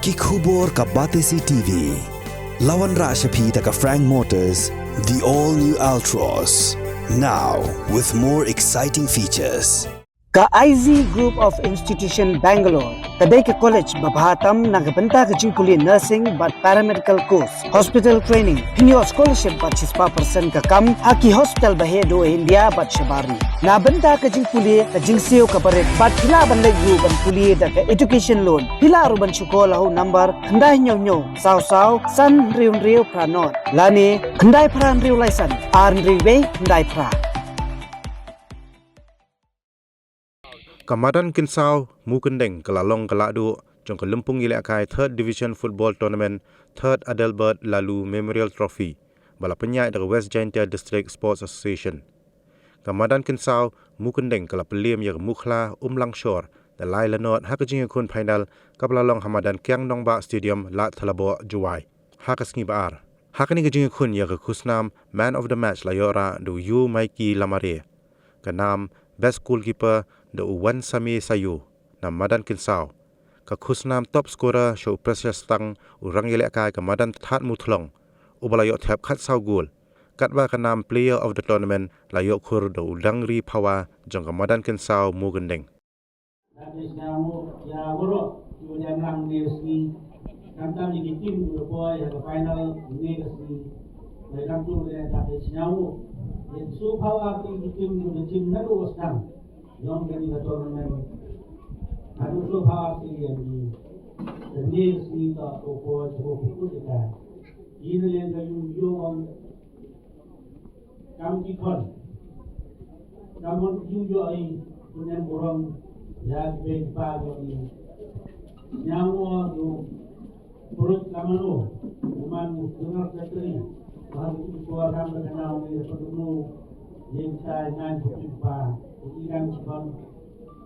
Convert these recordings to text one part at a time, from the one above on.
Kikubor ka Batesi TV. Lawan Rashapi taka Frank Motors, the all-new Altros. Now, with more exciting features. Ka IZ Group of Institution Bangalore, kadai ke college babhatam nagabanta ke jingkuli nursing but paramedical course, hospital training, hinyo scholarship but 6% ka kam, haki hospital bahedo India but shabari. Na banta ke jingkuli ka jingsio ka paret but hila ban legu ban kuli da ka education loan. Hila ruban syukola hu number khandai nyo saw san riu pranot. Lani khandai pran riu laisan, arn riwe khandai pra. Kamadan Kinsau Mukendeng kelalong keladu jong kelempung ilakai 3rd Division Football Tournament 3rd Adelbert Lalu Memorial Trophy bala penyai dari West Jaintia District Sports Association. Kamadan Kinsau Mukendeng kelapeliam yang mukhla Langshore dan lai lenot hakajing kun final kapelalong Hamadan Kiang Nongba Stadium Lat Thalabo Juwai. Hakasngi baar. Hakani kajing kun yang kusnam Man of the Match layora do Yu Maiki Lamare. Kanam Best Goalkeeper the Wan Sami Sayu na Madan Kinsau. Ka khusnam top scorer show precious tang urang yelekai ka Madan That Muthlong. Ubalayo thap khat sau goal. Katba ka nam player of the tournament layo khur the Udangri Pawa jong ka Madan Kinsau Mugendeng. Habis nyamu ya buruk kemudian menang di resmi. Kami di tim boy yang ke final ini resmi. Mereka tu dia habis nyamu. So Pawa di tim naru wasdam. Yang kami ke tournament adu so Pawa yang di resmi tak boy cukup kita. Ini yang kayu on kami kon. Namun juga ini punya borong ya baik pada ini. Nyawa tu perut kamano, cuman dengar sekali. Bahawa itu orang berkenal dengan penduduk yang saya nanti jumpa, ikan cipang,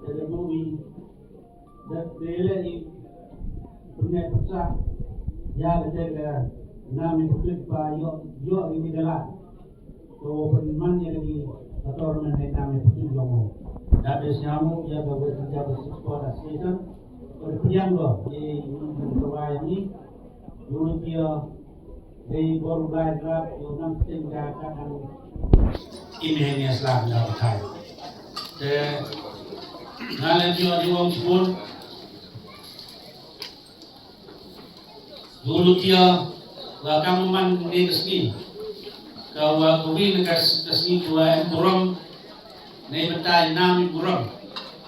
dari bumi, dan dari punya pecah, ya kita nama jumpa yo ini adalah so peneman yang lagi atau orang yang nama jumpa. Dari siamu ya bawa kerja bersama association, berpijam lo di Hawaii ini, European dari baru belajar yang tinggal kan ini Islam dah pakai. Nalar juga di orang pun dulu dia wakam man di sini. Kau kuri negara sini dua burung, ni betai enam burung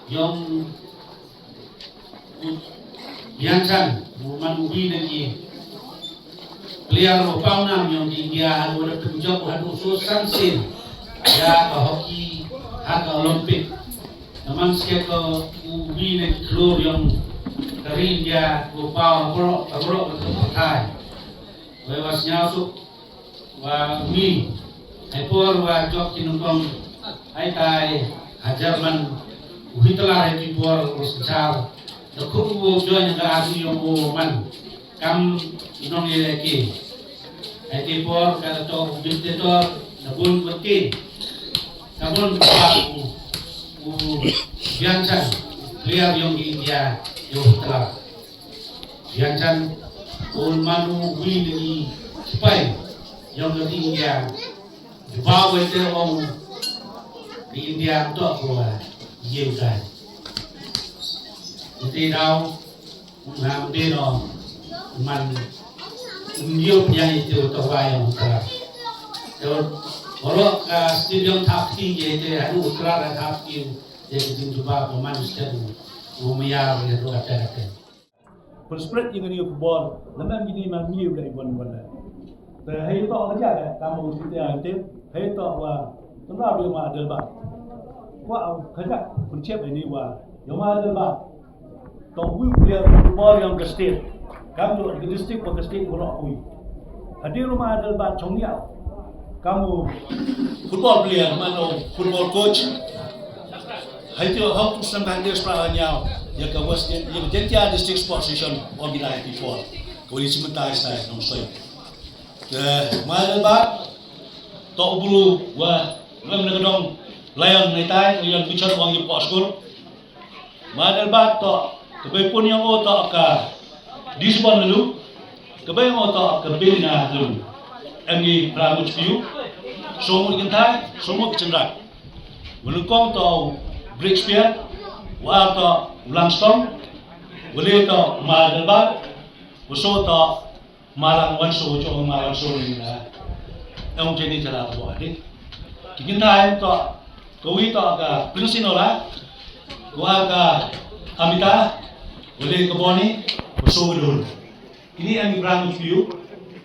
yang biasa man kuri lagi. Player rupau nam yang di India ada tunjuk ada ususan sin ya ke hoki ke Olimpik. Namun sekitar ubi nak keluar yang dari India rupau berok berpakai. Wewasnya usuk wa mi ekor wa jok kinukong ay tay hajarman uhitelah ay kipor usachar. Dokuk wo join yang keasi yang man kam inong yeleki. Ay por kada to dictator nabun pati. Nabun pa biancan player yang di India yang telah biancan manu wini supaya yang di India bawa itu orang di India tu apa yekan. Jadi tahu ngambil man New yang itu terbayang utara. Kalau stadium tapi jadi ada utara tapi jadi jumpa pemanusia itu umumnya itu ada. Persepret yang ini football, nama ini mami udah iban-iban. Tapi itu aja kan, kamu cerita itu, itu wah, kenapa dia mah ada bah? Wah, kerja pencet ini wah, yang mah ada bah. Tahu dia football yang ke state. Kamu di distrik ke state orang kui. Hadir rumah ada bat congnya. Kamu football player mana football coach. Itu how to sampai dia sebenarnya ya kawas yang Jaintia District Sports Association organize before. Kau ini sementara saya nongsoy. Mana bat tak bulu wah mengenang layang netai yang bicara orang yang pas school. Mana bat tak tapi pun yang tak ka di sebuah lalu kebayang otak kebina lalu engi rambut piu semua kentai semua kecendak melukong tau Breakspear wa tau Langston boleh tau Madelbar uso tau Malang Wanso jo Malang so ni lah ang jenis cara buat ni kentai tau kawi tau ka Prinsinola wa ka Amita boleh keboni uso dulu ini yang berangkat view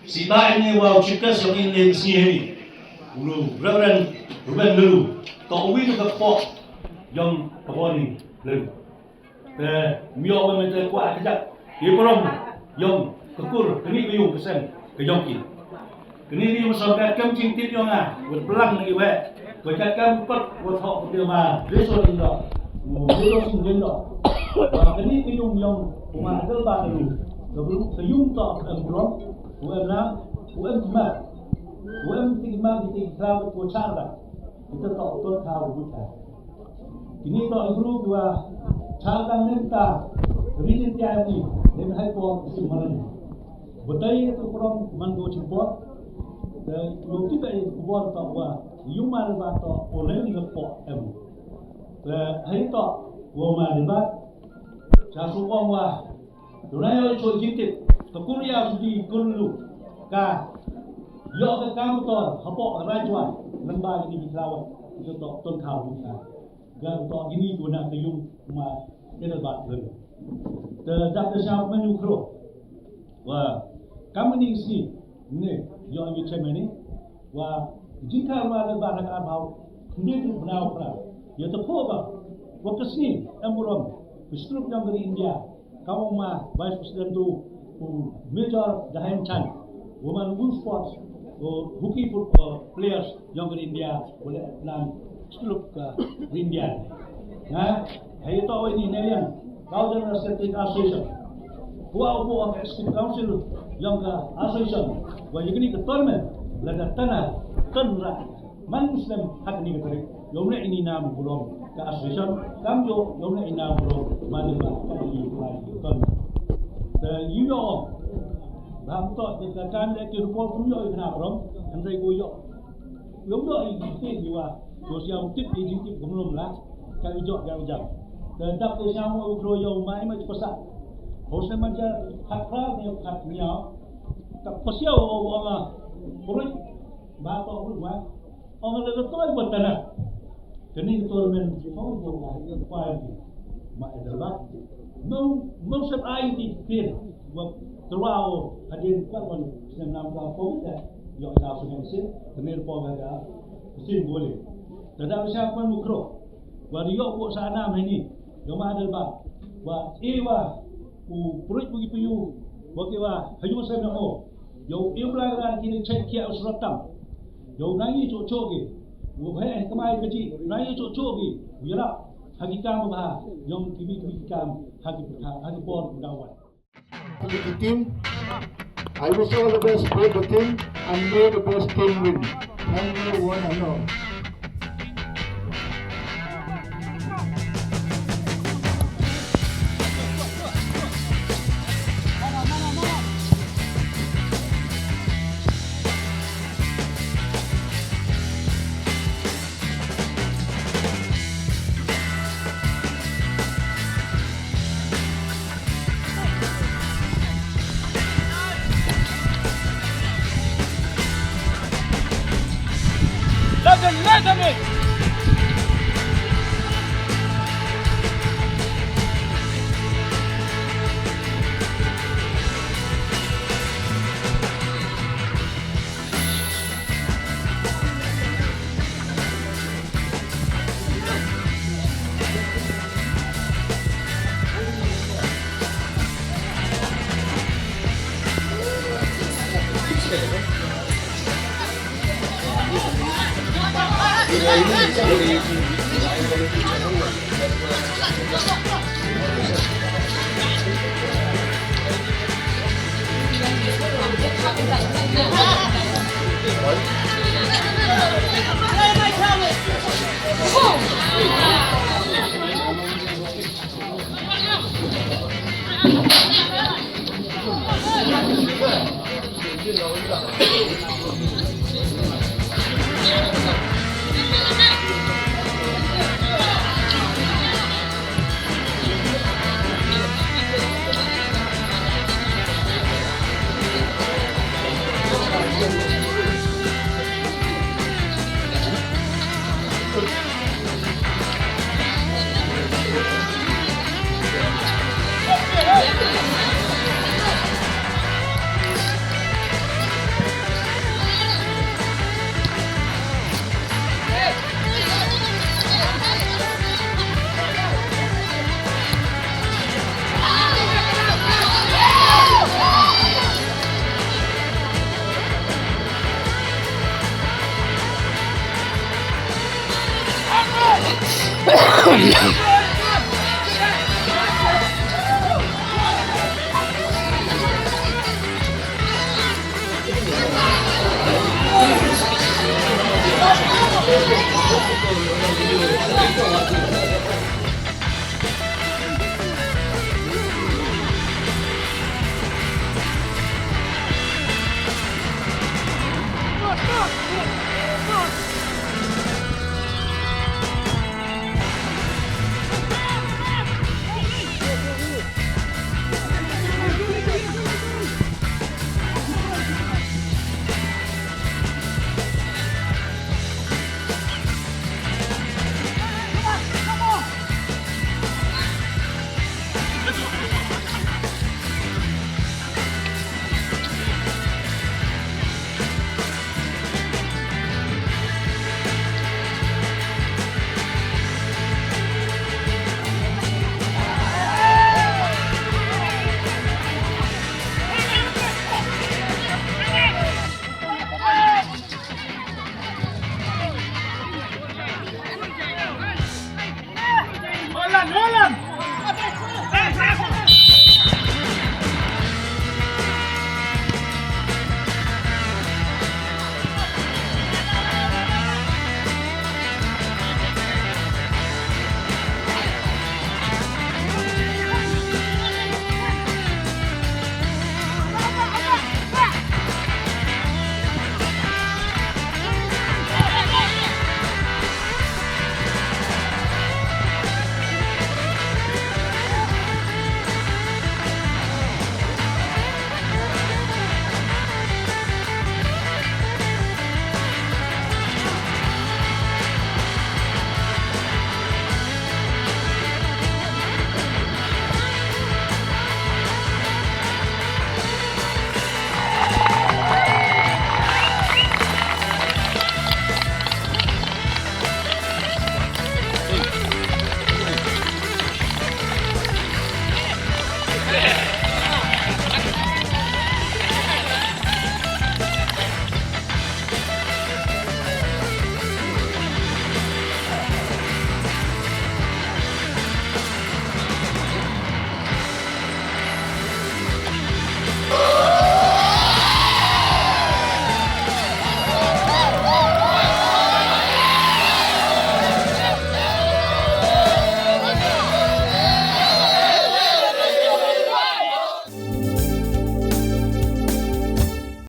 si baik ni wow cipta yang ini sini ulu Reverend Ruben dulu kau uwi tu kepok yang keboni dulu miao memang kuat kejap dia perom yang kekur kini kuyung kesen kejongki kini dia masuk kem cintit yang berpelang lagi weh berkat kem per watak dia mah besok ini dah besok sini dah kini kuyung yang rumah ada baru sebelum kuyung tak belum UM tinggal kita kerabat kocar dah kita tak betul tahu kita ini tak guru dua cara nenta rizin tiada ni dengan hai pon semalam betul itu kurang manggo cimpot dan lokti tak buat tak wah yumar bato oleh ni kepok hai tak wama debat casu wah dunia itu jintit Kuria sudi kulu ka yo ke kamu tor hapok rajuan lembaga ini dirawat itu tok ton kau kita gan tok ini guna keyung ma debat lagi dak siapa menukro wah kamu ni si ni yo ini cemen ni wah jika ma debat nak abau ni tu benau pra yo tepoba waktu sini emurom bistrup yang dari India kamu ma vice president tu Major Jahan Chan, woman wool sports, hockey players yang dari India boleh nan seluruh ke India. Nah, hari itu ini nelayan, kau jangan setting association, buat executive council yang ke association, buat yang ini ketormen, lada tanah, tanah, man Muslim hak ini keterik, yang ini nama belum ke association, kamu yang ini nama belum, mana kali ini ketormen. Dan you know, bangkok kita kan lagi rupa punya kena orang, andai goyok. Yang dah ini juga, sosial tip ini tip belum lah, kali jok jam. Dan tak bersama ukroyo mai macam pasal. Hosen macam hakra ni haknya, tak pasal orang orang bapa orang mah, orang lelaki tu buat tanah. Kini keturun orang buat lagi apa lagi, mak adalah mau sepai di pin terlalu hadir kawan senam kampung dah yo dah sungai kenal poga mesin boleh tidak siapa mukro wario buat sana ini yang ada bah wa ewa perut pergi piu bagi wa hayu saya nak yo iblagan kini cek kia usratam yo nangi cocok ke bukan kemai kecil nangi cocok ke biar hakikam bah yang hakikam hagi pon dawan. The team, I wish all the best for the team and may the best team win. Thank you one and all. Ini